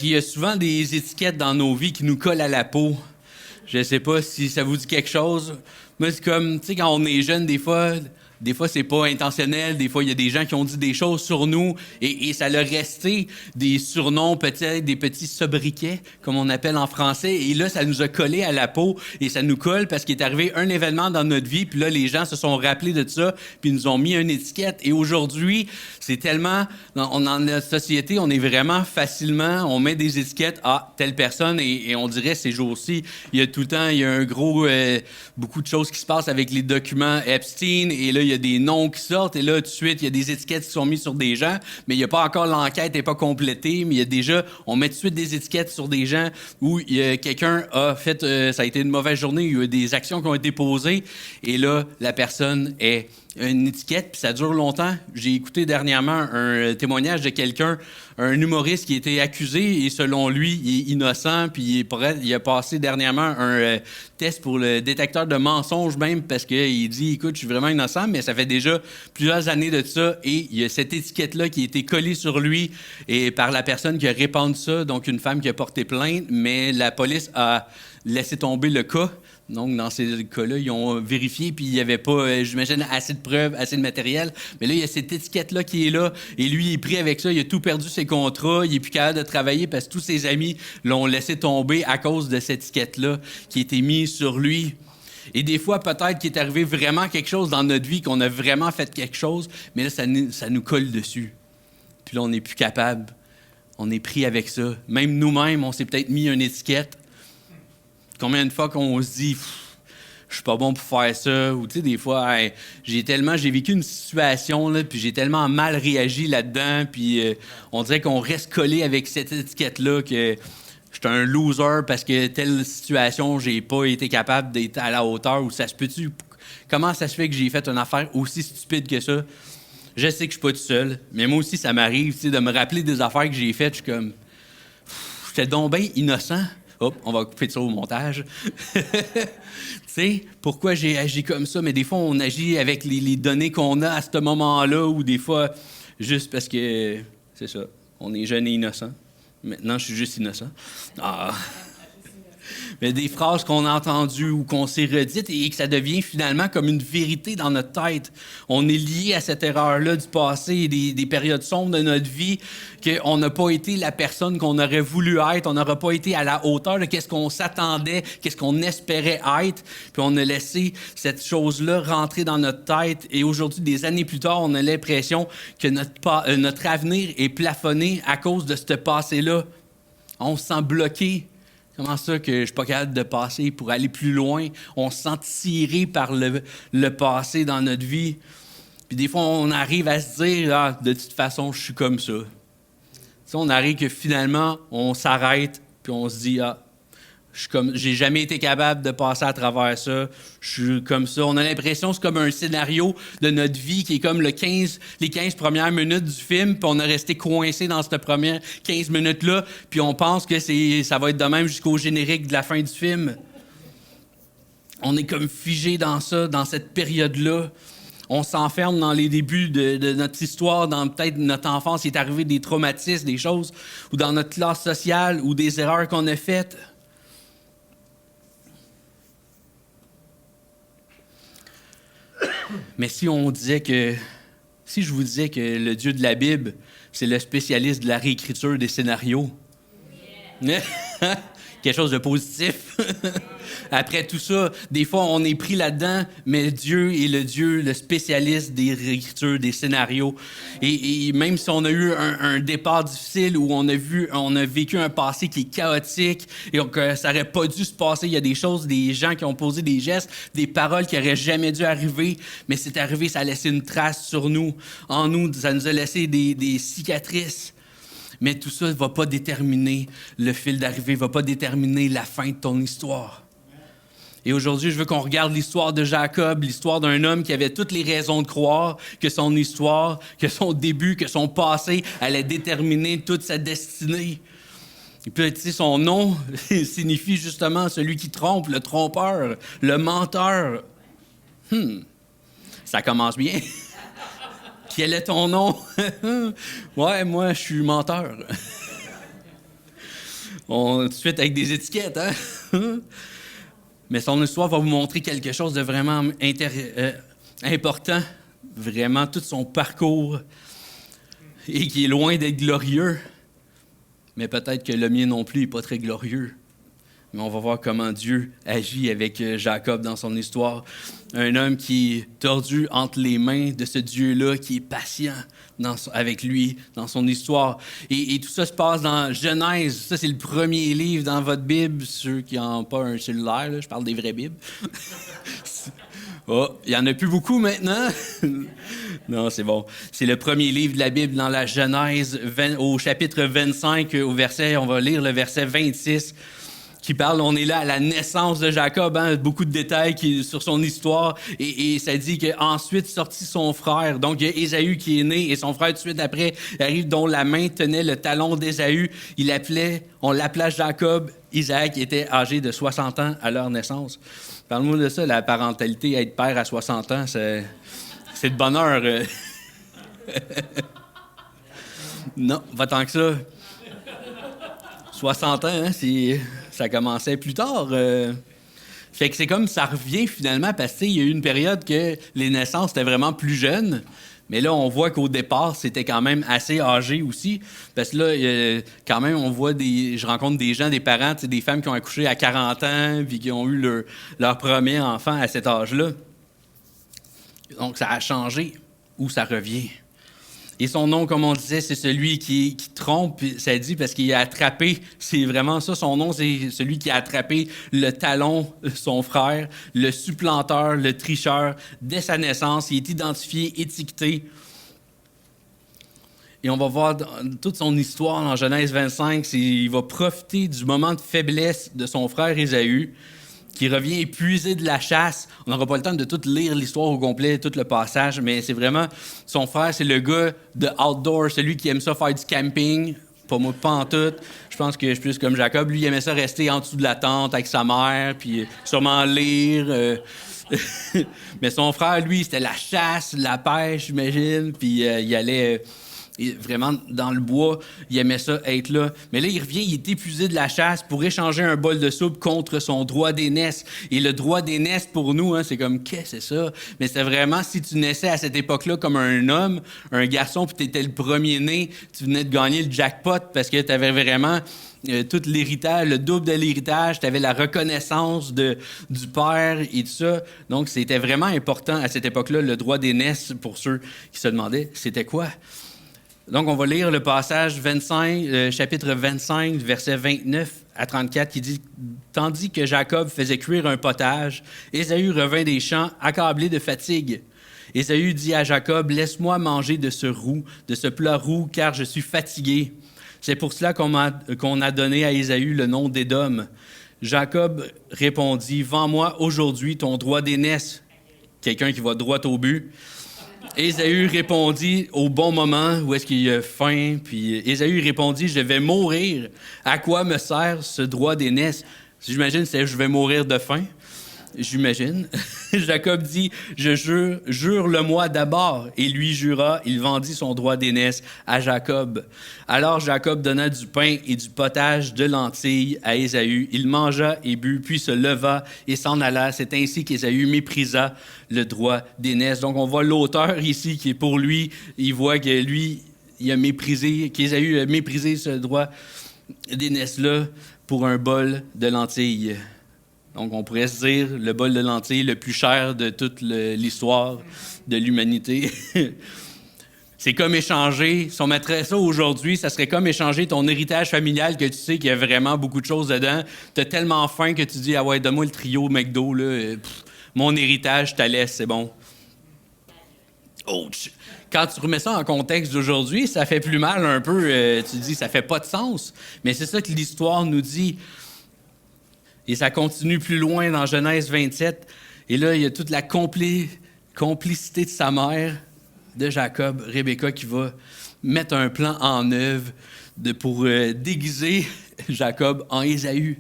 Il y a souvent des étiquettes dans nos vies qui nous collent à la peau. Je sais pas si ça vous dit quelque chose. Moi, c'est comme, tu sais, quand on est jeune, des fois, c'est pas intentionnel. Des fois, il y a des gens qui ont dit des choses sur nous et ça leur resté des surnoms, peut-être des petits sobriquets, comme on appelle en français. Et là, ça nous a collé à la peau et ça nous colle parce qu'il est arrivé un événement dans notre vie. Puis là, les gens se sont rappelés de ça puis nous ont mis une étiquette. Et aujourd'hui, c'est tellement... dans notre société, on est vraiment facilement... On met des étiquettes à telle personne et on dirait ces jours-ci, il y a tout le temps, il y a un gros... beaucoup de choses qui se passent avec les documents Epstein et là, il y a des noms qui sortent et là, tout de suite, il y a des étiquettes qui sont mises sur des gens, mais il n'y a pas encore l'enquête n'est pas complétée, mais il y a déjà, on met tout de suite des étiquettes sur des gens où quelqu'un a fait, ça a été une mauvaise journée, il y a eu des actions qui ont été posées et là, la personne est une étiquette, puis ça dure longtemps. J'ai écouté dernièrement un témoignage de quelqu'un, un humoriste qui a été accusé et selon lui, il est innocent, puis il a passé dernièrement un test pour le détecteur de mensonges même parce qu'il dit, écoute, je suis vraiment innocent, mais ça fait déjà plusieurs années de ça et il y a cette étiquette-là qui a été collée sur lui et par la personne qui a répandu ça, donc une femme qui a porté plainte, mais la police a laissé tomber le cas. Donc, dans ces cas-là, ils ont vérifié, puis il n'y avait pas, j'imagine, assez de preuves, assez de matériel. Mais là, il y a cette étiquette-là qui est là, et lui, il est pris avec ça, il a tout perdu ses contrats, il n'est plus capable de travailler parce que tous ses amis l'ont laissé tomber à cause de cette étiquette-là qui a été mise sur lui. Et des fois, peut-être qu'il est arrivé vraiment quelque chose dans notre vie, qu'on a vraiment fait quelque chose, mais là, ça nous colle dessus. Puis là, on n'est plus capable. On est pris avec ça. Même nous-mêmes, on s'est peut-être mis une étiquette. Combien de fois qu'on se dit je suis pas bon pour faire ça, ou tu sais, des fois, hey, j'ai vécu une situation, là, puis j'ai tellement mal réagi là-dedans, puis on dirait qu'on reste collé avec cette étiquette-là que je suis un loser parce que telle situation, j'ai pas été capable d'être à la hauteur, ou ça se peut-tu? Comment ça se fait que j'ai fait une affaire aussi stupide que ça? Je sais que je suis pas tout seul, mais moi aussi, ça m'arrive, tu sais, de me rappeler des affaires que j'ai faites, je suis comme, j'étais donc bien innocent. Hop, on va couper ça au montage. Tu sais, pourquoi j'ai agi comme ça? Mais des fois, on agit avec les données qu'on a à ce moment-là, ou des fois, juste parce que, c'est ça, on est jeune et innocent. Maintenant, je suis juste innocent. Ah! Mais des phrases qu'on a entendues ou qu'on s'est redites et que ça devient finalement comme une vérité dans notre tête. On est lié à cette erreur-là du passé, des périodes sombres de notre vie, qu'on n'a pas été la personne qu'on aurait voulu être, on n'aura pas été à la hauteur de qu'est-ce qu'on s'attendait, qu'est-ce qu'on espérait être, puis on a laissé cette chose-là rentrer dans notre tête. Et aujourd'hui, des années plus tard, on a l'impression que notre avenir est plafonné à cause de ce passé-là. On se sent bloqué. Comment ça que je suis pas capable de passer pour aller plus loin? On se sent tiré par le passé dans notre vie. Puis des fois, on arrive à se dire, ah, de toute façon, je suis comme ça. Tu sais, on arrive que finalement, on s'arrête, puis on se dit, ah, j'ai jamais été capable de passer à travers ça. Je suis comme ça. On a l'impression que c'est comme un scénario de notre vie qui est comme les 15 premières minutes du film, puis on est resté coincé dans cette première 15 minutes-là, puis on pense que ça va être de même jusqu'au générique de la fin du film. On est comme figé dans ça, dans cette période-là. On s'enferme dans les débuts de notre histoire, dans peut-être notre enfance, il est arrivé des traumatismes, des choses, ou dans notre classe sociale, ou des erreurs qu'on a faites. Mais si je vous disais que le Dieu de la Bible, c'est le spécialiste de la réécriture des scénarios, yeah. Quelque chose de positif. Après tout ça, des fois, on est pris là-dedans, mais Dieu est le spécialiste des réécritures, des scénarios. Et même si on a eu un départ difficile où on a vécu un passé qui est chaotique et que ça n'aurait pas dû se passer, il y a des choses, des gens qui ont posé des gestes, des paroles qui n'auraient jamais dû arriver, mais c'est arrivé, ça a laissé une trace sur nous. En nous, ça nous a laissé des cicatrices. Mais tout ça ne va pas déterminer le fil d'arrivée, ne va pas déterminer la fin de ton histoire. Et aujourd'hui, je veux qu'on regarde l'histoire de Jacob, l'histoire d'un homme qui avait toutes les raisons de croire que son histoire, que son début, que son passé allait déterminer toute sa destinée. Et puis, tu sais, son nom signifie justement celui qui trompe, le trompeur, le menteur. Ça commence bien. Quel est ton nom? Ouais, moi, je suis menteur. Tout de suite avec des étiquettes, hein? Mais son histoire va vous montrer quelque chose de vraiment important, vraiment tout son parcours, et qui est loin d'être glorieux. Mais peut-être que le mien non plus n'est pas très glorieux. Mais on va voir comment Dieu agit avec Jacob dans son histoire. Un homme qui est tordu entre les mains de ce Dieu-là, qui est patient avec lui dans son histoire. Et tout ça se passe dans Genèse. Ça, c'est le premier livre dans votre Bible. Ceux qui n'ont pas un cellulaire, là, je parle des vraies Bibles. Oh, il n'y en a plus beaucoup maintenant. Non, c'est bon. C'est le premier livre de la Bible dans la Genèse, au chapitre 25, on va lire le verset 26. Qui parle, on est là à la naissance de Jacob, hein, beaucoup de détails sur son histoire, et ça dit qu'ensuite sortit son frère. Donc, il y a Ésaü qui est né, et son frère, tout de suite après, arrive, dont la main tenait le talon d'Ésaü. On l'appela Jacob. Isaac était âgé de 60 ans à leur naissance. Parle-moi de ça, la parentalité, être père à 60 ans, c'est de bonheur. Non, pas tant que ça. 60 ans, hein, ça commençait plus tard. Fait que c'est comme ça revient finalement parce qu'il y a eu une période que les naissances étaient vraiment plus jeunes. Mais là, on voit qu'au départ, c'était quand même assez âgé aussi. Parce que là, quand même, je rencontre des gens, des parents, des femmes qui ont accouché à 40 ans puis qui ont eu leur premier enfant à cet âge-là. Donc, ça a changé ou ça revient. Et son nom, comme on disait, c'est celui qui trompe, ça dit, parce qu'il a attrapé, c'est vraiment ça, son nom, c'est celui qui a attrapé le talon de son frère, le supplanteur, le tricheur, dès sa naissance. Il est identifié, étiqueté. Et on va voir toute son histoire dans Genèse 25, il va profiter du moment de faiblesse de son frère Ésaü, qui revient épuisé de la chasse. On n'aura pas le temps de tout lire l'histoire au complet, tout le passage, mais c'est vraiment... Son frère, c'est le gars de outdoor, celui qui aime ça faire du camping. Pas moi, pas en tout. Je pense que je suis plus comme Jacob. Lui, il aimait ça rester en dessous de la tente avec sa mère, puis sûrement lire. Mais son frère, lui, c'était la chasse, la pêche, j'imagine, puis il allait... vraiment dans le bois, il aimait ça être là. Mais là, il revient, il est épuisé de la chasse pour échanger un bol de soupe contre son droit d'aînesse. Et le droit d'aînesse, pour nous, hein, c'est comme, qu'est-ce que c'est ça? Mais c'était vraiment, si tu naissais à cette époque-là comme un homme, un garçon, puis tu étais le premier-né, tu venais de gagner le jackpot parce que tu avais vraiment tout l'héritage, le double de l'héritage, tu avais la reconnaissance du père et tout ça. Donc, c'était vraiment important à cette époque-là, le droit d'aînesse, pour ceux qui se demandaient, c'était quoi? Donc, on va lire le passage 25, chapitre 25, verset 29 à 34, qui dit « Tandis que Jacob faisait cuire un potage, Ésaü revint des champs, accablé de fatigue. Ésaü dit à Jacob, « Laisse-moi manger de ce plat roux, car je suis fatigué. » C'est pour cela qu'on a donné à Ésaü le nom d'Édom. Jacob répondit, « Vends-moi aujourd'hui ton droit d'aînesse. » Quelqu'un qui va droit au but. Ésaü répondit au bon moment, où est-ce qu'il a faim, puis Ésaü répondit, « Je vais mourir. À quoi me sert ce droit d'aînesse? » J'imagine c'est « Je vais mourir de faim. » J'imagine. Jacob dit, « Je jure, jure-le-moi d'abord. » Et lui jura, il vendit son droit d'aînesse à Jacob. Alors Jacob donna du pain et du potage de lentilles à Ésaü. Il mangea et but, puis se leva et s'en alla. C'est ainsi qu'Ésaü méprisa le droit d'aînesse. Donc on voit l'auteur ici qui est pour lui, il voit que lui, qu'Ésaü a méprisé ce droit d'aînesse-là pour un bol de lentilles. Donc, on pourrait se dire le bol de lentilles le plus cher de toute l'histoire de l'humanité. C'est comme échanger, si on mettrait ça aujourd'hui, ça serait comme échanger ton héritage familial que tu sais qu'il y a vraiment beaucoup de choses dedans. Tu as tellement faim que tu dis « Ah ouais, donne-moi le trio McDo, là. Mon héritage, je te laisse, c'est bon. » Ouch! Quand tu remets ça en contexte d'aujourd'hui, ça fait plus mal un peu. Tu dis « Ça fait pas de sens. » Mais c'est ça que l'histoire nous dit. Et ça continue plus loin dans Genèse 27. Et là, il y a toute la complicité de sa mère, de Jacob, Rebecca, qui va mettre un plan en œuvre pour déguiser Jacob en Ésaü.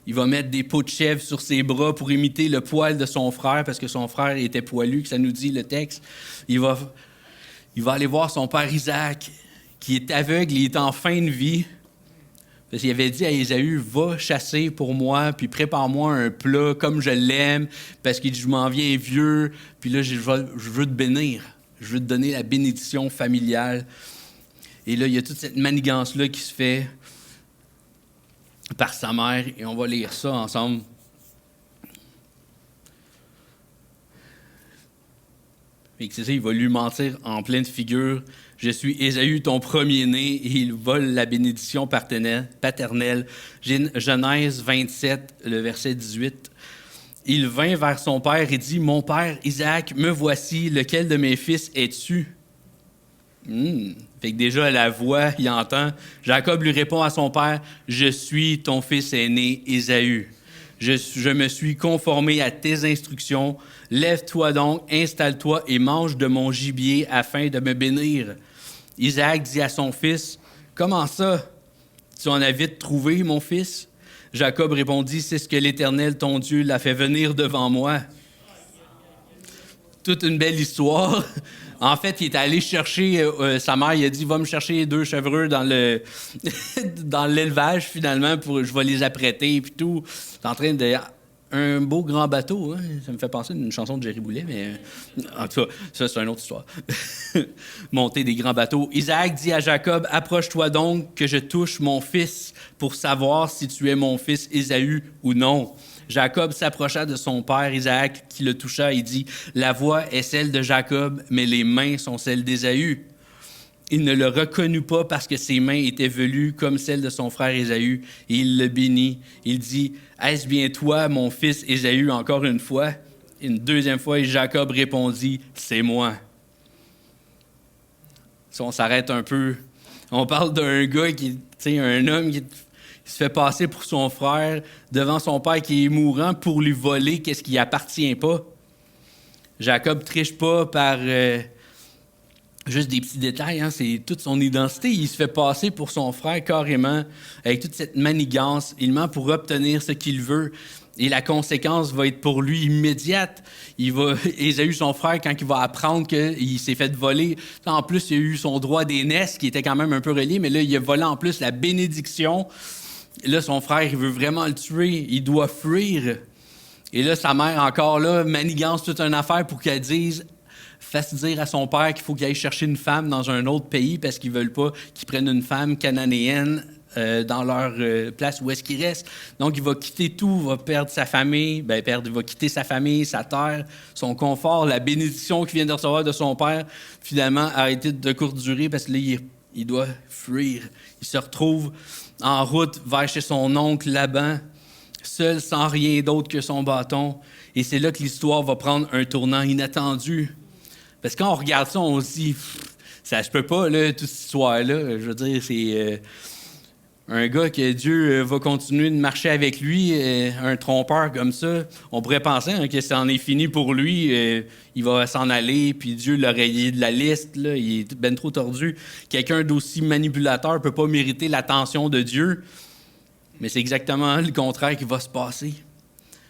Il va mettre des peaux de chèvre sur ses bras pour imiter le poil de son frère, parce que son frère était poilu, que ça nous dit le texte. Il va aller voir son père Isaac, qui est aveugle, il est en fin de vie. Parce qu'il avait dit à Ésaü, va chasser pour moi, puis prépare-moi un plat comme je l'aime, parce qu'il dit, je m'en viens vieux, puis là, je veux te bénir. Je veux te donner la bénédiction familiale. Et là, il y a toute cette manigance-là qui se fait par sa mère, et on va lire ça ensemble. Et c'est ça, il va lui mentir en pleine figure. Je suis Ésaü, ton premier-né, et il vole la bénédiction paternelle. Genèse 27, le verset 18. Il vint vers son père et dit, « Mon père, Isaac, me voici, lequel de mes fils es-tu? » Fait que déjà, la voix, il entend. Jacob lui répond à son père, « Je suis ton fils aîné, Ésaü. Je me suis conformé à tes instructions. Lève-toi donc, installe-toi et mange de mon gibier afin de me bénir. » Isaac dit à son fils, « Comment ça? Tu en as vite trouvé, mon fils? » Jacob répondit, « C'est ce que l'Éternel, ton Dieu, l'a fait venir devant moi. » Toute une belle histoire. En fait, il est allé chercher, sa mère, il a dit, va me chercher 2 chevreux dans dans l'élevage, finalement, je vais les apprêter, puis tout. C'est en train de... Un beau grand bateau, hein? Ça me fait penser à une chanson de Jerry Boulet, mais en tout cas, ça, c'est une autre histoire. Monter des grands bateaux. Isaac dit à Jacob, approche-toi donc que je touche mon fils pour savoir si tu es mon fils Ésaü ou non. Jacob s'approcha de son père Isaac, qui le toucha et dit, la voix est celle de Jacob, mais les mains sont celles d'Ésaü. Il ne le reconnut pas parce que ses mains étaient velues comme celles de son frère Ésaü, et il le bénit. Il dit, « Est-ce bien toi, mon fils Ésaü, encore une fois? » Une deuxième fois, et Jacob répondit, « C'est moi. » Si on s'arrête un peu, on parle d'un gars un homme qui se fait passer pour son frère devant son père qui est mourant pour lui voler qu'est-ce qui lui appartient pas. Jacob triche pas par... juste des petits détails, hein, c'est toute son identité. Il se fait passer pour son frère carrément, avec toute cette manigance. Il ment pour obtenir ce qu'il veut. Et la conséquence va être pour lui immédiate. Ésaü, son frère, quand il va apprendre qu'il s'est fait voler, en plus, il a eu son droit d'aînesse, qui était quand même un peu relié, mais là, il a volé en plus la bénédiction. Et là, son frère, il veut vraiment le tuer. Il doit fuir. Et là, sa mère, encore là, manigance toute une affaire pour qu'elle fasse dire à son père qu'il faut qu'il aille chercher une femme dans un autre pays parce qu'ils veulent pas qu'ils prennent une femme cananéenne dans leur place où est-ce qu'il reste. Donc, il va quitter tout, va perdre sa famille, il va quitter sa famille, sa terre, son confort, la bénédiction qu'il vient de recevoir de son père, finalement, arrêter de courte durée parce que là, il doit fuir. Il se retrouve en route vers chez son oncle Laban, seul, sans rien d'autre que son bâton. Et c'est là que l'histoire va prendre un tournant inattendu. Parce que quand on regarde ça, on se dit, ça se peut pas, là, toute cette histoire-là. Je veux dire, c'est un gars que Dieu va continuer de marcher avec lui, un trompeur comme ça. On pourrait penser que ça en est fini pour lui, il va s'en aller, puis Dieu l'a rayé de la liste, là, il est ben trop tordu. Quelqu'un d'aussi manipulateur ne peut pas mériter l'attention de Dieu. Mais c'est exactement le contraire qui va se passer.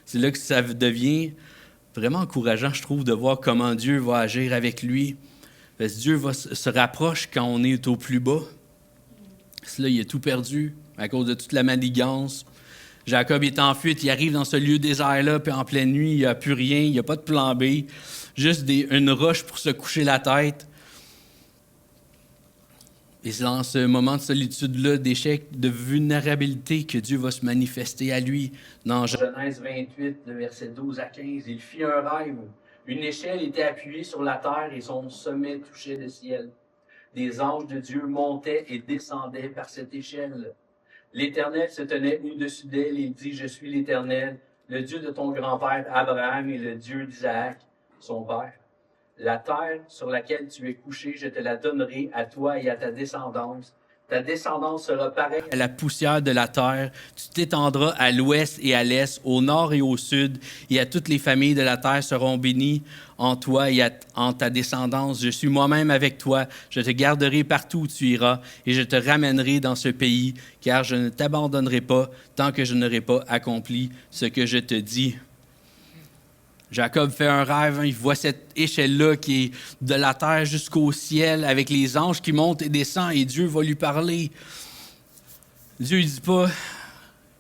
C'est là que ça devient vraiment encourageant, je trouve, de voir comment Dieu va agir avec lui. Parce que Dieu se rapproche quand on est au plus bas. Là, il a tout perdu à cause de toute la manigance. Jacob est en fuite, il arrive dans ce lieu désert-là, puis en pleine nuit, il n'y a plus rien, il n'y a pas de plan B, juste une roche pour se coucher la tête. Et c'est dans ce moment de solitude-là, d'échec, de vulnérabilité, que Dieu va se manifester à lui. Dans Genèse 28, le verset 12 à 15, il fit un rêve. Une échelle était appuyée sur la terre et son sommet touchait le ciel. Des anges de Dieu montaient et descendaient par cette échelle. L'Éternel se tenait au-dessus d'elle et il dit, « Je suis l'Éternel, le Dieu de ton grand-père Abraham et le Dieu d'Isaac, son père. La terre sur laquelle tu es couché, je te la donnerai à toi et à ta descendance. Ta descendance sera pareille à la poussière de la terre. Tu t'étendras à l'ouest et à l'est, au nord et au sud, et à toutes les familles de la terre seront bénies en toi et en ta descendance. Je suis moi-même avec toi. Je te garderai partout où tu iras, et je te ramènerai dans ce pays, car je ne t'abandonnerai pas tant que je n'aurai pas accompli ce que je te dis. » Jacob fait un rêve, il voit cette échelle-là qui est de la terre jusqu'au ciel avec les anges qui montent et descendent et Dieu va lui parler. Dieu ne dit pas,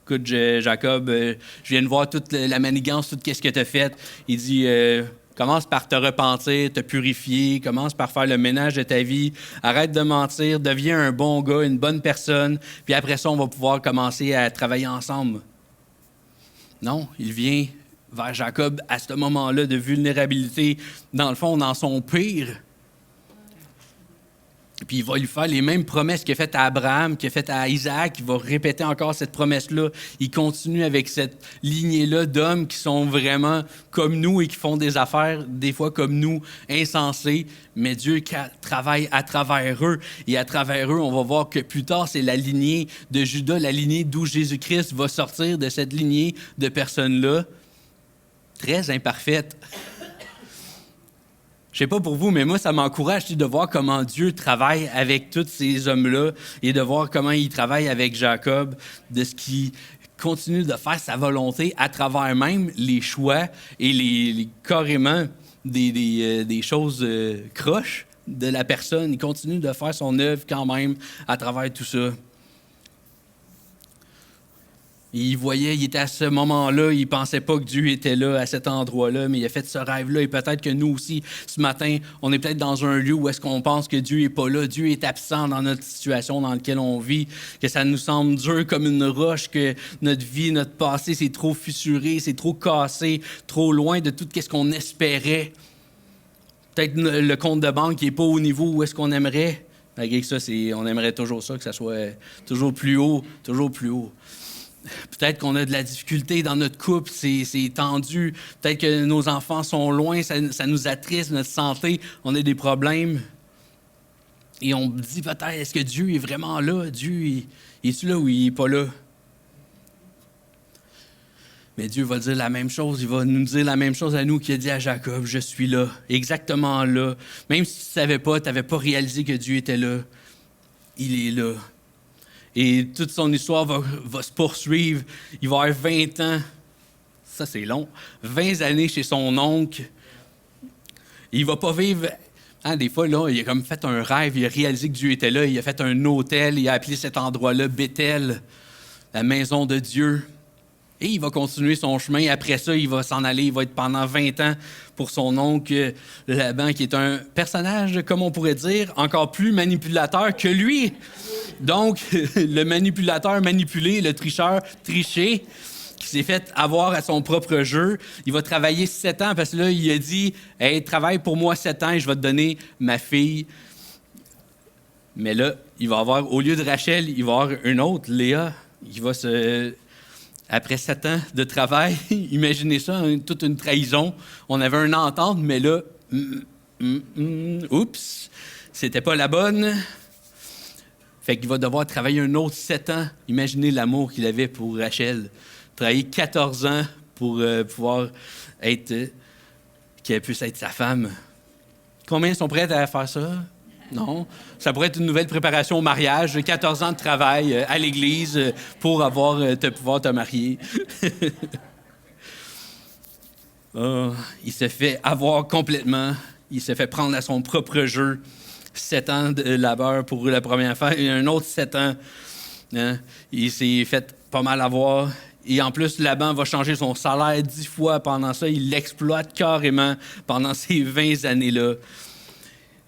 écoute, Jacob, je viens de voir toute la manigance, tout ce que tu as fait. Il dit, commence par te repentir, te purifier, commence par faire le ménage de ta vie, arrête de mentir, deviens un bon gars, une bonne personne, puis après ça, on va pouvoir commencer à travailler ensemble. Non, il vient vers Jacob à ce moment-là de vulnérabilité, dans le fond, dans son pire. Puis il va lui faire les mêmes promesses qu'il a faites à Abraham, qu'il a faites à Isaac. Il va répéter encore cette promesse-là. Il continue avec cette lignée-là d'hommes qui sont vraiment comme nous et qui font des affaires, des fois comme nous, insensées. Mais Dieu travaille à travers eux. Et à travers eux, on va voir que plus tard, c'est la lignée de Judas, la lignée d'où Jésus-Christ va sortir de cette lignée de personnes-là, très imparfaites. Je sais pas pour vous, mais moi, ça m'encourage de voir comment Dieu travaille avec tous ces hommes-là et de voir comment il travaille avec Jacob, de ce qu'il continue de faire sa volonté à travers même les choix et les carrément des choses croches de la personne. Il continue de faire son œuvre quand même à travers tout ça. Il voyait, il était à ce moment-là, il ne pensait pas que Dieu était là, à cet endroit-là, mais il a fait ce rêve-là. Et peut-être que nous aussi, ce matin, on est peut-être dans un lieu où est-ce qu'on pense que Dieu n'est pas là, Dieu est absent dans notre situation dans laquelle on vit, que ça nous semble dur comme une roche, que notre vie, notre passé, c'est trop fissuré, c'est trop cassé, trop loin de tout ce qu'on espérait. Peut-être le compte de banque qui n'est pas au niveau où est-ce qu'on aimerait. Malgré que ça, on aimerait toujours ça, que ça soit toujours plus haut, toujours plus haut. Peut-être qu'on a de la difficulté dans notre couple, c'est tendu. Peut-être que nos enfants sont loin, ça nous attriste, notre santé, on a des problèmes. Et on dit peut-être, est-ce que Dieu est vraiment là? Dieu, est-tu là ou il n'est pas là? Mais Dieu va dire la même chose, il va nous dire la même chose à nous qu'il a dit à Jacob, je suis là, exactement là. Même si tu ne savais pas, tu n'avais pas réalisé que Dieu était là, il est là. Et toute son histoire va se poursuivre. Il va avoir 20 ans. Ça, c'est long. 20 années chez son oncle. Il ne va pas vivre... Hein, des fois, là, il a comme fait un rêve. Il a réalisé que Dieu était là. Il a fait un hôtel. Il a appelé cet endroit-là Béthel, la maison de Dieu. Et il va continuer son chemin. Après ça, il va s'en aller. Il va être pendant 20 ans pour son oncle Laban, qui est un personnage, comme on pourrait dire, encore plus manipulateur que lui. Donc, le manipulateur manipulé, le tricheur triché, qui s'est fait avoir à son propre jeu. Il va travailler 7 ans parce que là, il a dit « Hey, travaille pour moi 7 ans et je vais te donner ma fille. » Mais là, il va avoir, au lieu de Rachel, il va avoir une autre, Léa. Il va Après 7 ans de travail, imaginez ça, toute une trahison. On avait une entente, mais là, oups, c'était pas la bonne. Fait qu'il va devoir travailler un autre 7 ans. Imaginez l'amour qu'il avait pour Rachel. Travailler 14 ans pour pouvoir qu'elle puisse être sa femme. Combien sont prêts à faire ça? Non. Ça pourrait être une nouvelle préparation au mariage. 14 ans de travail à l'église pour pouvoir te marier. Il s'est fait avoir complètement. Il s'est fait prendre à son propre jeu. 7 ans de labeur pour la première fois et un autre 7 ans. Hein? Il s'est fait pas mal avoir. Et en plus, Laban va changer son salaire 10 fois pendant ça. Il l'exploite carrément pendant ces 20 années-là.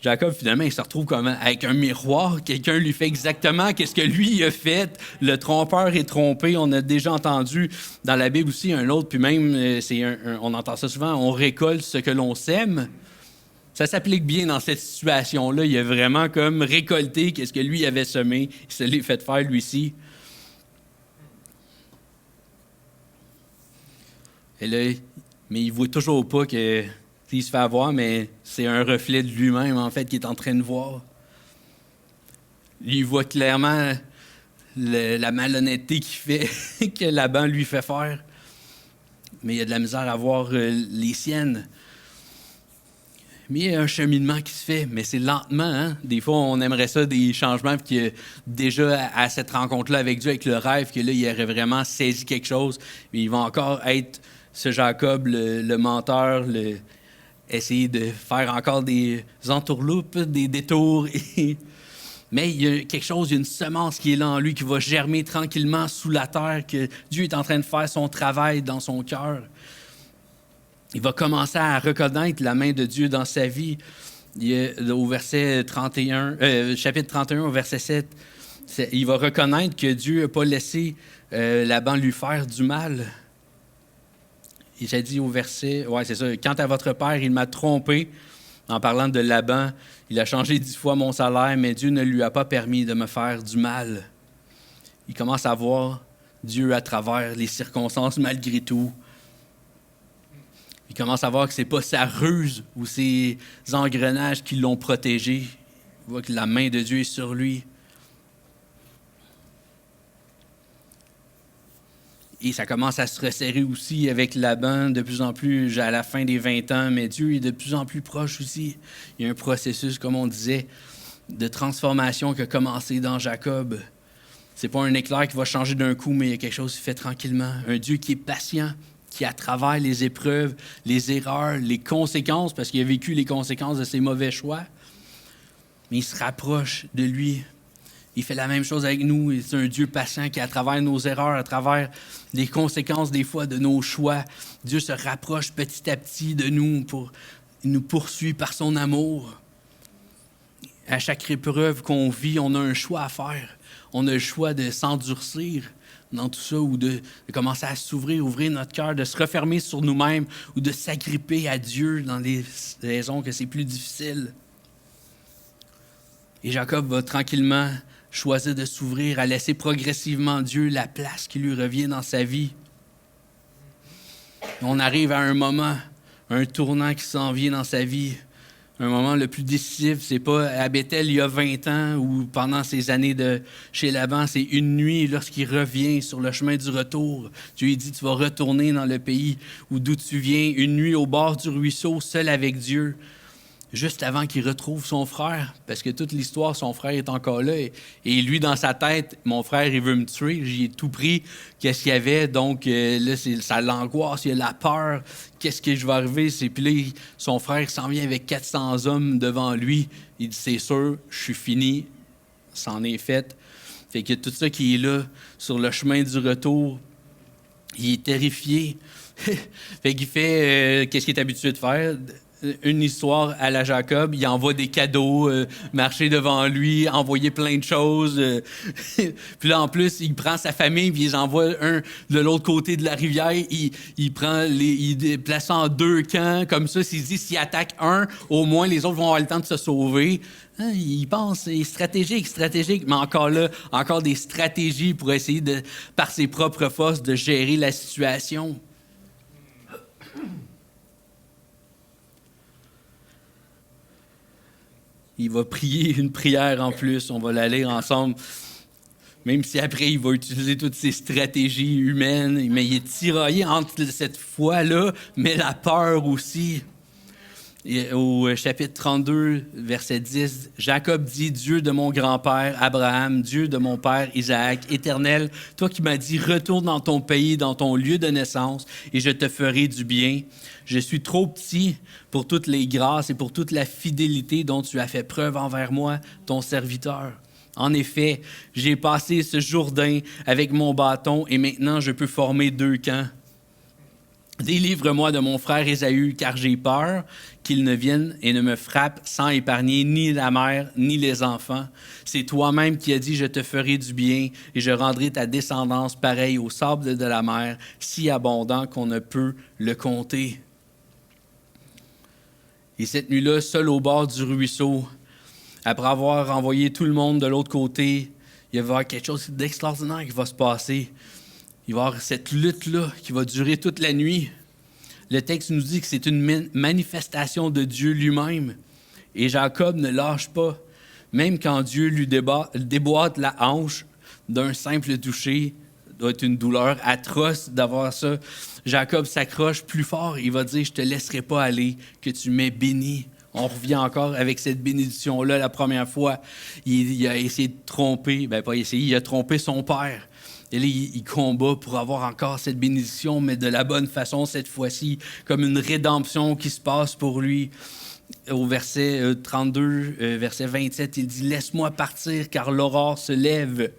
Jacob, finalement, il se retrouve comme avec un miroir. Quelqu'un lui fait exactement ce que lui a fait. Le trompeur est trompé. On a déjà entendu dans la Bible aussi un autre, puis même, on entend ça souvent, on récolte ce que l'on sème. Ça s'applique bien dans cette situation-là. Il a vraiment comme récolté ce que lui avait semé. Il se l'est fait faire, lui-ci. Et là, mais il ne voit toujours pas qu'il se fait avoir, mais c'est un reflet de lui-même, en fait, qu'il est en train de voir. Lui, il voit clairement la malhonnêteté qu'il fait, que Laban lui fait faire. Mais il a de la misère à voir les siennes. Mais il y a un cheminement qui se fait, mais c'est lentement. Hein? Des fois, on aimerait ça, des changements, puis que déjà à cette rencontre-là avec Dieu, avec le rêve, que là, il aurait vraiment saisi quelque chose. Mais il va encore être ce Jacob, le menteur, essayer de faire encore des entourloupes, des détours. Mais il y a quelque chose, il y a une semence qui est là en lui, qui va germer tranquillement sous la terre, que Dieu est en train de faire son travail dans son cœur. Il va commencer à reconnaître la main de Dieu dans sa vie. Au verset 31, chapitre 31, au verset 7, il va reconnaître que Dieu n'a pas laissé Laban lui faire du mal. Et j'ai dit au verset, ouais, c'est ça, « Quant à votre père, il m'a trompé. » En parlant de Laban, il a changé 10 fois mon salaire, mais Dieu ne lui a pas permis de me faire du mal. Il commence à voir Dieu à travers les circonstances malgré tout. Il commence à voir que ce n'est pas sa ruse ou ses engrenages qui l'ont protégé. Il voit que la main de Dieu est sur lui. Et ça commence à se resserrer aussi avec Laban de plus en plus à la fin des 20 ans, mais Dieu est de plus en plus proche aussi. Il y a un processus, comme on disait, de transformation qui a commencé dans Jacob. Ce n'est pas un éclair qui va changer d'un coup, mais il y a quelque chose qui fait tranquillement. Un Dieu qui est patient, qui, à travers les épreuves, les erreurs, les conséquences, parce qu'il a vécu les conséquences de ses mauvais choix, mais il se rapproche de lui. Il fait la même chose avec nous. C'est un Dieu patient qui, à travers nos erreurs, à travers les conséquences des fois de nos choix, Dieu se rapproche petit à petit de nous il nous poursuit par son amour. À chaque épreuve qu'on vit, on a un choix à faire. On a le choix de s'endurcir dans tout ça ou de commencer à s'ouvrir, ouvrir notre cœur, de se refermer sur nous-mêmes ou de s'agripper à Dieu dans les raisons que c'est plus difficile. Et Jacob va tranquillement choisir de s'ouvrir, à laisser progressivement Dieu la place qui lui revient dans sa vie. On arrive à un moment, un tournant qui s'en vient dans sa vie. Un moment le plus décisif, c'est pas à Béthel il y a 20 ans ou pendant ces années de chez Laban, c'est une nuit lorsqu'il revient sur le chemin du retour. Dieu lui dit, tu vas retourner dans le pays d'où tu viens, une nuit au bord du ruisseau, seul avec Dieu. Juste avant qu'il retrouve son frère, parce que toute l'histoire, son frère est encore là. Et lui, dans sa tête, mon frère, il veut me tuer. J'y ai tout pris. Qu'est-ce qu'il y avait? Donc là, ça l'angoisse, il y a la peur. Qu'est-ce que je vais arriver? Puis là, son frère s'en vient avec 400 hommes devant lui. Il dit, c'est sûr, je suis fini. C'en est fait. Fait que tout ça qui est là, sur le chemin du retour, il est terrifié. Fait qu'il fait qu'est-ce qu'il est habitué de faire? Une histoire à la Jacob, il envoie des cadeaux, marcher devant lui, envoyer plein de choses. Puis là, en plus, il prend sa famille, puis il les envoie un de l'autre côté de la rivière. Il place ça en 2 camps, comme ça, s'il dit, s'il attaque un, au moins les autres vont avoir le temps de se sauver. Hein, il pense, c'est stratégique, mais encore là, encore des stratégies pour essayer, par ses propres forces, de gérer la situation. Il va prier une prière en plus, on va la lire ensemble. Même si après, il va utiliser toutes ces stratégies humaines, mais il est tiraillé entre cette foi-là, mais la peur aussi. Et au chapitre 32, verset 10, Jacob dit, « Dieu de mon grand-père Abraham, Dieu de mon père Isaac, Éternel, toi qui m'as dit, retourne dans ton pays, dans ton lieu de naissance, et je te ferai du bien. Je suis trop petit pour toutes les grâces et pour toute la fidélité dont tu as fait preuve envers moi, ton serviteur. En effet, j'ai passé ce Jourdain avec mon bâton et maintenant je peux former 2 camps. Délivre-moi de mon frère Ésaü, car j'ai peur qu'il ne vienne et ne me frappe sans épargner ni la mère ni les enfants. C'est toi-même qui as dit, je te ferai du bien et je rendrai ta descendance pareille au sable de la mer, si abondant qu'on ne peut le compter. » Et cette nuit-là, seul au bord du ruisseau, après avoir envoyé tout le monde de l'autre côté, il va y avoir quelque chose d'extraordinaire qui va se passer. Il va y avoir cette lutte-là qui va durer toute la nuit. Le texte nous dit que c'est une manifestation de Dieu lui-même. Et Jacob ne lâche pas. Même quand Dieu lui déboîte la hanche d'un simple toucher, ça doit être une douleur atroce d'avoir ça. Jacob s'accroche plus fort. Il va dire, je ne te laisserai pas aller, que tu m'aies béni. On revient encore avec cette bénédiction-là la première fois. Il a essayé de tromper, pas essayé, il a trompé son père. Et là, il combat pour avoir encore cette bénédiction, mais de la bonne façon cette fois-ci, comme une rédemption qui se passe pour lui. au verset 32, verset 27, il dit « Laisse-moi partir, car l'aurore se lève. »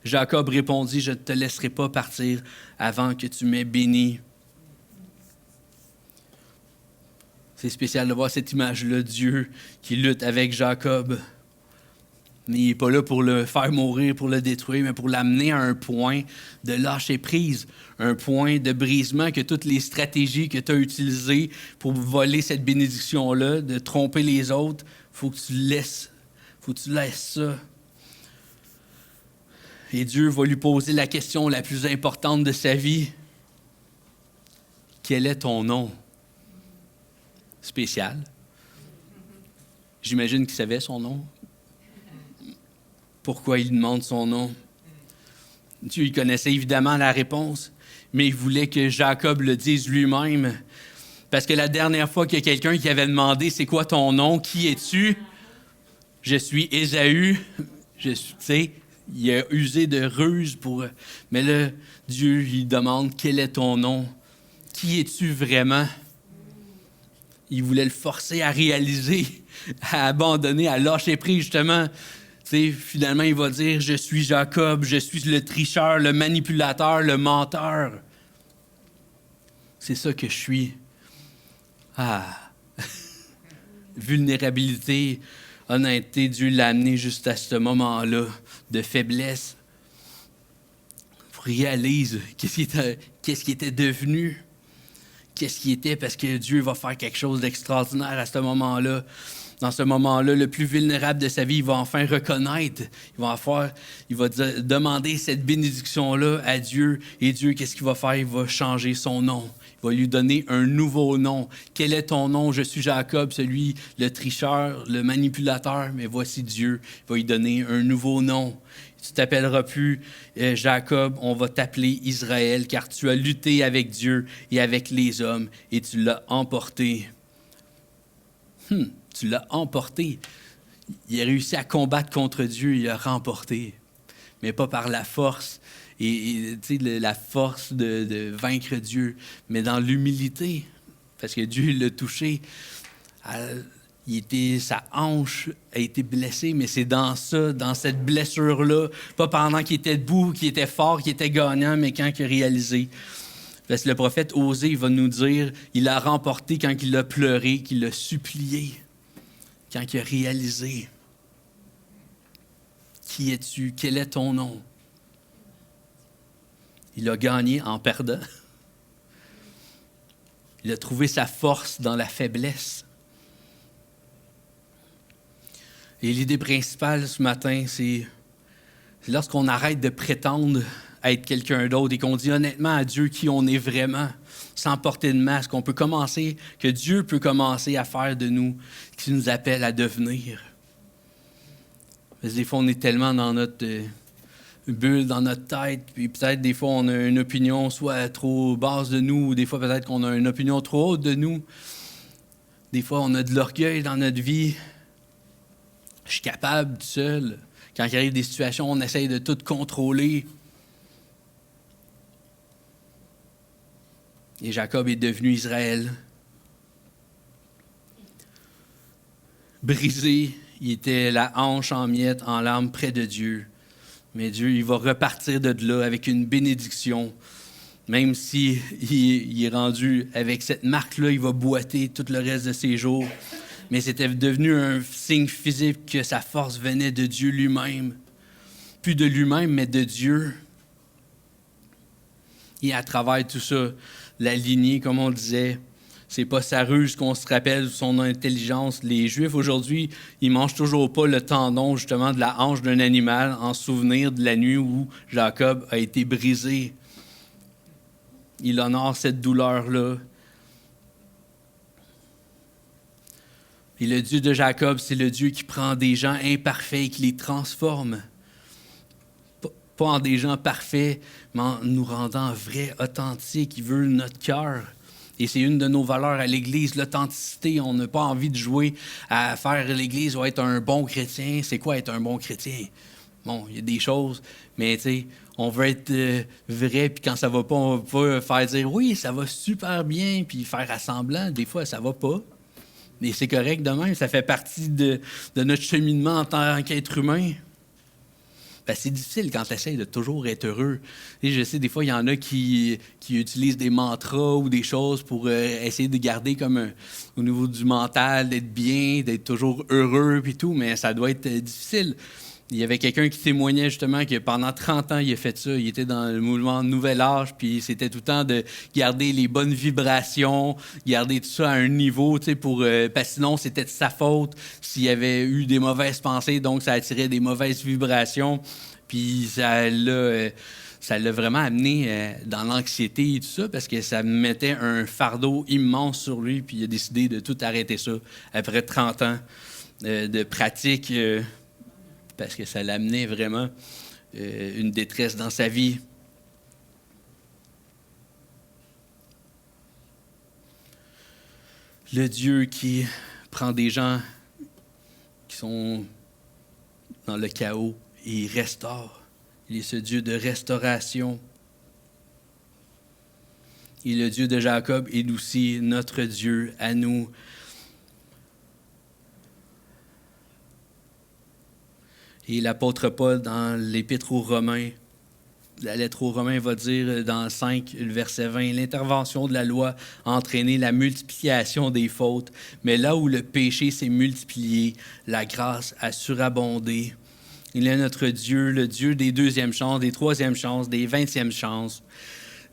Jacob répondit « Je ne te laisserai pas partir avant que tu m'aies béni. » C'est spécial de voir cette image-là, Dieu qui lutte avec Jacob. Mais il n'est pas là pour le faire mourir, pour le détruire, mais pour l'amener à un point de lâcher prise, un point de brisement, que toutes les stratégies que tu as utilisées pour voler cette bénédiction-là, de tromper les autres, il faut que tu laisses ça. Et Dieu va lui poser la question la plus importante de sa vie. Quel est ton nom? Spécial. J'imagine qu'il savait son nom. Pourquoi il demande son nom? Dieu, il connaissait évidemment la réponse, mais il voulait que Jacob le dise lui-même. Parce que la dernière fois qu'il y a quelqu'un qui avait demandé « C'est quoi ton nom? Qui es-tu? » « Je suis Ésaü. » Tu sais, il a usé de ruse pour... Mais là, Dieu, il demande « Quel est ton nom? Qui es-tu vraiment? » Il voulait le forcer à réaliser, à abandonner, à lâcher prise, justement. T'sais, finalement, il va dire « Je suis Jacob, je suis le tricheur, le manipulateur, le menteur. » C'est ça que je suis. Ah! Vulnérabilité, honnêteté, Dieu l'a amené juste à ce moment-là de faiblesse. Réalise qu'est-ce qui était devenu. Qu'est-ce qui était, parce que Dieu va faire quelque chose d'extraordinaire à ce moment-là. Dans ce moment-là, le plus vulnérable de sa vie, il va enfin reconnaître, il va demander cette bénédiction-là à Dieu. Et Dieu, qu'est-ce qu'il va faire? Il va changer son nom. Il va lui donner un nouveau nom. Quel est ton nom? Je suis Jacob, celui, le tricheur, le manipulateur. Mais voici Dieu. Il va lui donner un nouveau nom. Tu t'appelleras plus Jacob, on va t'appeler Israël, car tu as lutté avec Dieu et avec les hommes et tu l'as emporté. Tu l'as emporté. Il a réussi à combattre contre Dieu, il a remporté. Mais pas par la force, la force de vaincre Dieu, mais dans l'humilité. Parce que Dieu l'a touché. Sa hanche a été blessée, mais c'est dans ça, dans cette blessure-là, pas pendant qu'il était debout, qu'il était fort, qu'il était gagnant, mais quand il a réalisé. Parce que le prophète Osée va nous dire, il a remporté quand il a pleuré, qu'il a supplié, quand il a réalisé. Qui es-tu? Quel est ton nom? Il a gagné en perdant. Il a trouvé sa force dans la faiblesse. Et l'idée principale ce matin, c'est lorsqu'on arrête de prétendre être quelqu'un d'autre et qu'on dit honnêtement à Dieu qui on est vraiment, sans porter de masque, que Dieu peut commencer à faire de nous, qui nous appelle à devenir. Parce que des fois, on est tellement dans notre bulle, dans notre tête, puis peut-être des fois, on a une opinion soit trop basse de nous, ou des fois, peut-être qu'on a une opinion trop haute de nous. Des fois, on a de l'orgueil dans notre vie. Je suis capable tout seul. Quand il arrive des situations, on essaye de tout contrôler. Et Jacob est devenu Israël. Brisé, il était la hanche en miettes, en larmes près de Dieu. Mais Dieu, il va repartir de là avec une bénédiction. Même s'il est rendu avec cette marque-là, il va boiter tout le reste de ses jours. Mais c'était devenu un signe physique que sa force venait de Dieu lui-même. Plus de lui-même, mais de Dieu. Et à travers tout ça, la lignée, comme on disait, c'est pas sa ruse qu'on se rappelle, son intelligence. Les Juifs, aujourd'hui, ils mangent toujours pas le tendon, justement, de la hanche d'un animal en souvenir de la nuit où Jacob a été brisé. Il honore cette douleur-là. Et le Dieu de Jacob, c'est le Dieu qui prend des gens imparfaits et qui les transforme. Pas en des gens parfaits, mais en nous rendant vrais, authentiques. Il veut notre cœur. Et c'est une de nos valeurs à l'Église, l'authenticité. On n'a pas envie de jouer à faire l'Église ou être un bon chrétien. C'est quoi être un bon chrétien? Bon, il y a des choses, mais tu sais, on veut être vrai, puis quand ça va pas, on va pas faire dire « oui, ça va super bien », puis faire à semblant. Des fois, ça va pas. Et c'est correct de même, ça fait partie de notre cheminement en tant qu'être humain. Ben, c'est difficile quand tu essaies de toujours être heureux. Et je sais, des fois, il y en a qui utilisent des mantras ou des choses pour essayer de garder comme au niveau du mental, d'être bien, d'être toujours heureux et tout, mais ça doit être difficile. Il y avait quelqu'un qui témoignait justement que pendant 30 ans, il a fait ça. Il était dans le mouvement Nouvel Âge, puis c'était tout le temps de garder les bonnes vibrations, garder tout ça à un niveau, tu sais, parce que sinon, c'était de sa faute s'il y avait eu des mauvaises pensées, donc ça attirait des mauvaises vibrations. Puis ça l'a vraiment amené dans l'anxiété et tout ça, parce que ça mettait un fardeau immense sur lui, puis il a décidé de tout arrêter ça après 30 ans de pratique. Parce que ça l'amenait vraiment une détresse dans sa vie. Le Dieu qui prend des gens qui sont dans le chaos et il restaure. Il est ce Dieu de restauration. Et le Dieu de Jacob est aussi notre Dieu à nous. Et l'apôtre Paul, dans l'Épître aux Romains, la lettre aux Romains va dire dans 5, le verset 20, « L'intervention de la loi a entraîné la multiplication des fautes, mais là où le péché s'est multiplié, la grâce a surabondé. » Il est notre Dieu, le Dieu des deuxièmes chances, des troisièmes chances, des 20e chances.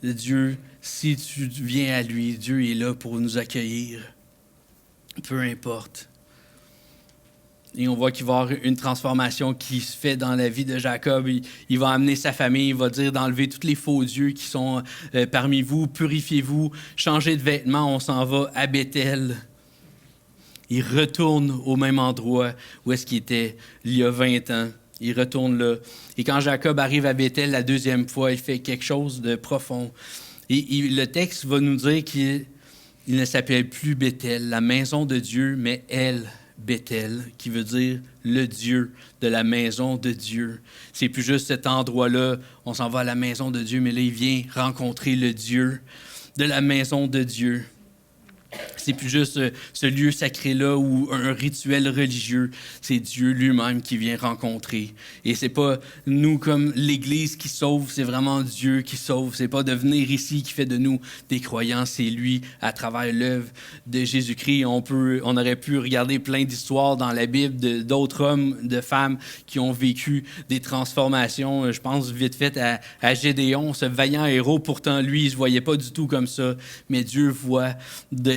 Le Dieu, si tu viens à lui, Dieu est là pour nous accueillir, peu importe. Et on voit qu'il va y avoir une transformation qui se fait dans la vie de Jacob. Il va amener sa famille, il va dire d'enlever tous les faux dieux qui sont parmi vous, purifiez-vous, changez de vêtements, on s'en va à Béthel. Il retourne au même endroit où est-ce qu'il était il y a 20 ans. Il retourne là. Et quand Jacob arrive à Béthel la deuxième fois, il fait quelque chose de profond. Et le texte va nous dire qu'il ne s'appelle plus Béthel, la maison de Dieu, mais El Béthel, qui veut dire le Dieu de la maison de Dieu. C'est plus juste cet endroit-là, on s'en va à la maison de Dieu, mais là, il vient rencontrer le Dieu de la maison de Dieu. C'est plus juste ce lieu sacré-là ou un rituel religieux. C'est Dieu lui-même qui vient rencontrer. Et c'est pas nous comme l'Église qui sauve, c'est vraiment Dieu qui sauve. C'est pas de venir ici qui fait de nous des croyants, c'est lui à travers l'œuvre de Jésus-Christ. On aurait pu regarder plein d'histoires dans la Bible d'autres hommes, de femmes qui ont vécu des transformations. Je pense vite fait à Gédéon, ce vaillant héros. Pourtant, lui, il se voyait pas du tout comme ça. Mais Dieu voit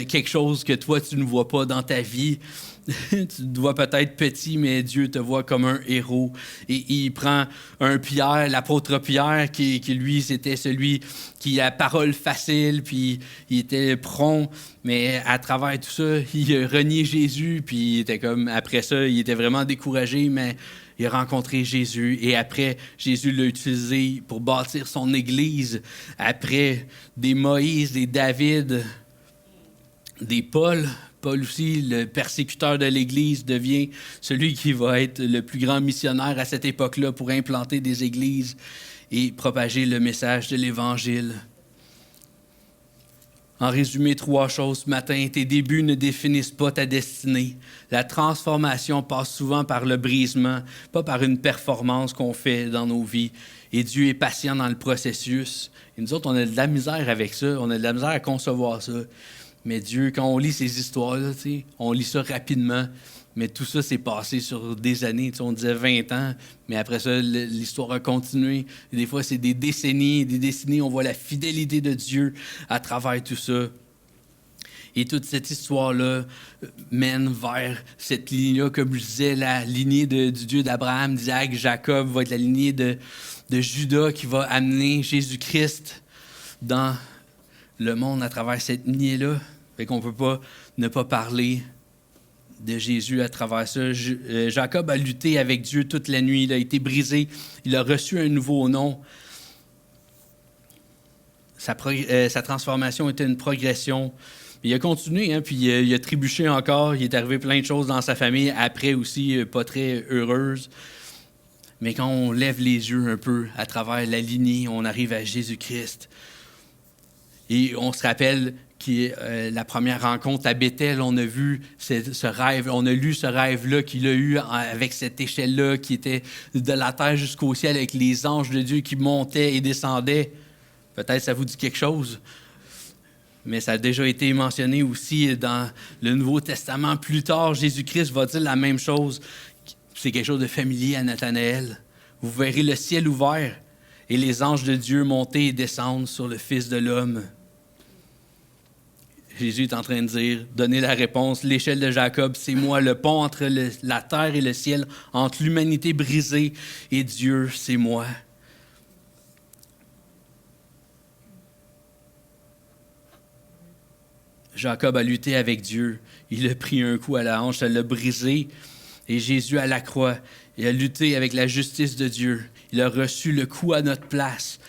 quelque chose que toi, tu ne vois pas dans ta vie. Tu te vois peut-être petit, mais Dieu te voit comme un héros. Et il prend un Pierre, l'apôtre Pierre, qui lui, c'était celui qui a parole facile, puis il était prompt, mais à travers tout ça, il a renié Jésus, puis il était comme, après ça, il était vraiment découragé, mais il a rencontré Jésus, et après, Jésus l'a utilisé pour bâtir son Église. Après, des Moïse, des David, des Paul aussi, le persécuteur de l'Église, devient celui qui va être le plus grand missionnaire à cette époque-là pour implanter des églises et propager le message de l'Évangile. En résumé, 3 choses ce matin. Tes débuts ne définissent pas ta destinée. La transformation passe souvent par le brisement, pas par une performance qu'on fait dans nos vies. Et Dieu est patient dans le processus. Et nous autres, on a de la misère avec ça. On a de la misère à concevoir ça. Mais Dieu, quand on lit ces histoires-là, on lit ça rapidement, mais tout ça s'est passé sur des années. On disait 20 ans, mais après ça, l'histoire a continué. Et des fois, c'est des décennies, on voit la fidélité de Dieu à travers tout ça. Et toute cette histoire-là mène vers cette lignée-là, comme je disais, la lignée du Dieu d'Abraham, d'Isaac, Jacob, va être la lignée de Judas qui va amener Jésus-Christ dans le monde à travers cette lignée-là. Fait qu'on ne peut pas ne pas parler de Jésus à travers ça. Jacob a lutté avec Dieu toute la nuit. Il a été brisé. Il a reçu un nouveau nom. Sa transformation était une progression. Il a continué, puis il a trébuché encore. Il est arrivé plein de choses dans sa famille. Après aussi, pas très heureuse. Mais quand on lève les yeux un peu à travers la lignée, on arrive à Jésus-Christ. Et on se rappelle que la première rencontre à Bethel, on a vu ce rêve, on a lu ce rêve-là qu'il a eu avec cette échelle-là qui était de la terre jusqu'au ciel avec les anges de Dieu qui montaient et descendaient. Peut-être ça vous dit quelque chose. Mais ça a déjà été mentionné aussi dans le Nouveau Testament. Plus tard, Jésus-Christ va dire la même chose. C'est quelque chose de familier à Nathanaël. Vous verrez le ciel ouvert et les anges de Dieu monter et descendre sur le Fils de l'homme. Jésus est en train de dire, donner la réponse, l'échelle de Jacob, c'est moi, le pont entre la terre et le ciel, entre l'humanité brisée et Dieu, c'est moi. Jacob a lutté avec Dieu. Il a pris un coup à la hanche, ça l'a brisé. Et Jésus à la croix, il a lutté avec la justice de Dieu. Il a reçu le coup à notre place.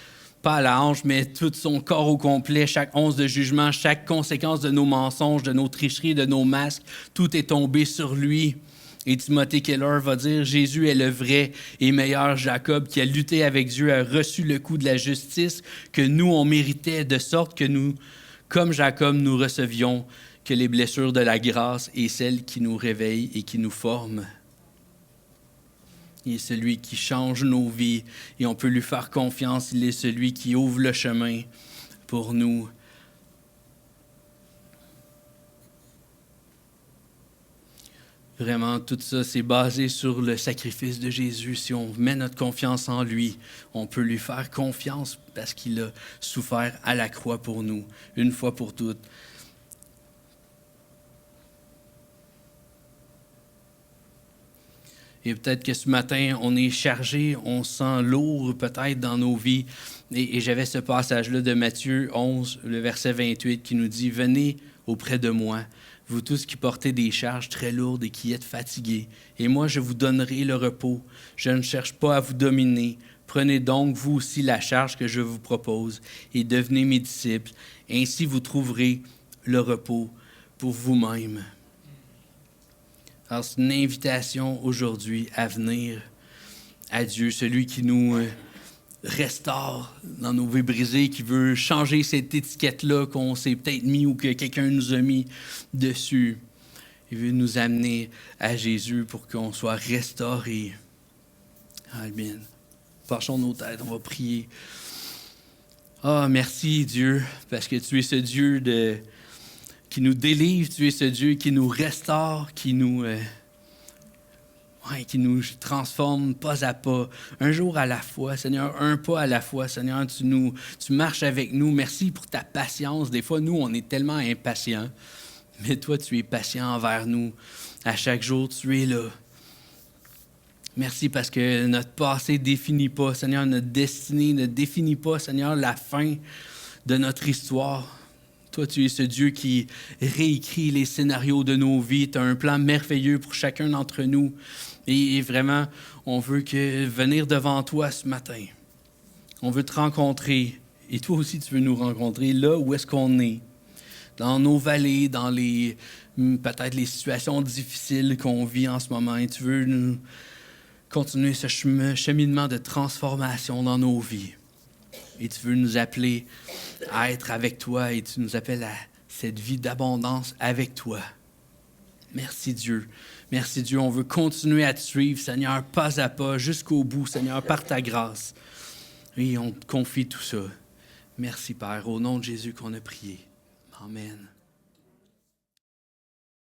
Pas à la hanche, mais tout son corps au complet, chaque once de jugement, chaque conséquence de nos mensonges, de nos tricheries, de nos masques, tout est tombé sur lui. Et Timothée Keller va dire, Jésus est le vrai et meilleur Jacob qui a lutté avec Dieu, a reçu le coup de la justice que nous, on méritait, de sorte que nous, comme Jacob, nous recevions que les blessures de la grâce et celles qui nous réveillent et qui nous forment. Il est celui qui change nos vies et on peut lui faire confiance. Il est celui qui ouvre le chemin pour nous. Vraiment, tout ça, c'est basé sur le sacrifice de Jésus. Si on met notre confiance en lui, on peut lui faire confiance parce qu'il a souffert à la croix pour nous, une fois pour toutes. Et peut-être que ce matin, on est chargé, on se sent lourd peut-être dans nos vies. Et j'avais ce passage-là de Matthieu 11, le verset 28, qui nous dit « Venez auprès de moi, vous tous qui portez des charges très lourdes et qui êtes fatigués, et moi je vous donnerai le repos. Je ne cherche pas à vous dominer. Prenez donc vous aussi la charge que je vous propose et devenez mes disciples. Ainsi vous trouverez le repos pour vous-même. » Alors, c'est une invitation aujourd'hui à venir à Dieu, celui qui nous restaure dans nos vies brisées, qui veut changer cette étiquette-là qu'on s'est peut-être mis ou que quelqu'un nous a mis dessus. Il veut nous amener à Jésus pour qu'on soit restaurés. Amen. Penchons nos têtes, on va prier. Ah, merci Dieu, parce que tu es ce Dieu qui nous délivre, tu es ce Dieu qui nous restaure, qui nous transforme pas à pas, un jour à la fois, Seigneur, un pas à la fois. Seigneur, tu marches avec nous. Merci pour ta patience. Des fois, nous, on est tellement impatients, mais toi, tu es patient envers nous. À chaque jour, tu es là. Merci parce que notre passé ne définit pas, Seigneur, notre destinée ne définit pas, Seigneur, la fin de notre histoire. Toi, tu es ce Dieu qui réécrit les scénarios de nos vies. Tu as un plan merveilleux pour chacun d'entre nous. Et vraiment, on veut venir devant toi ce matin. On veut te rencontrer. Et toi aussi, tu veux nous rencontrer là où est-ce qu'on est. Dans nos vallées, dans peut-être les situations difficiles qu'on vit en ce moment. Et tu veux nous continuer ce cheminement de transformation dans nos vies. Et tu veux nous appeler à être avec toi et tu nous appelles à cette vie d'abondance avec toi. Merci Dieu. Merci Dieu. On veut continuer à te suivre, Seigneur, pas à pas, jusqu'au bout, Seigneur, par ta grâce. Et on te confie tout ça. Merci Père, au nom de Jésus qu'on a prié. Amen.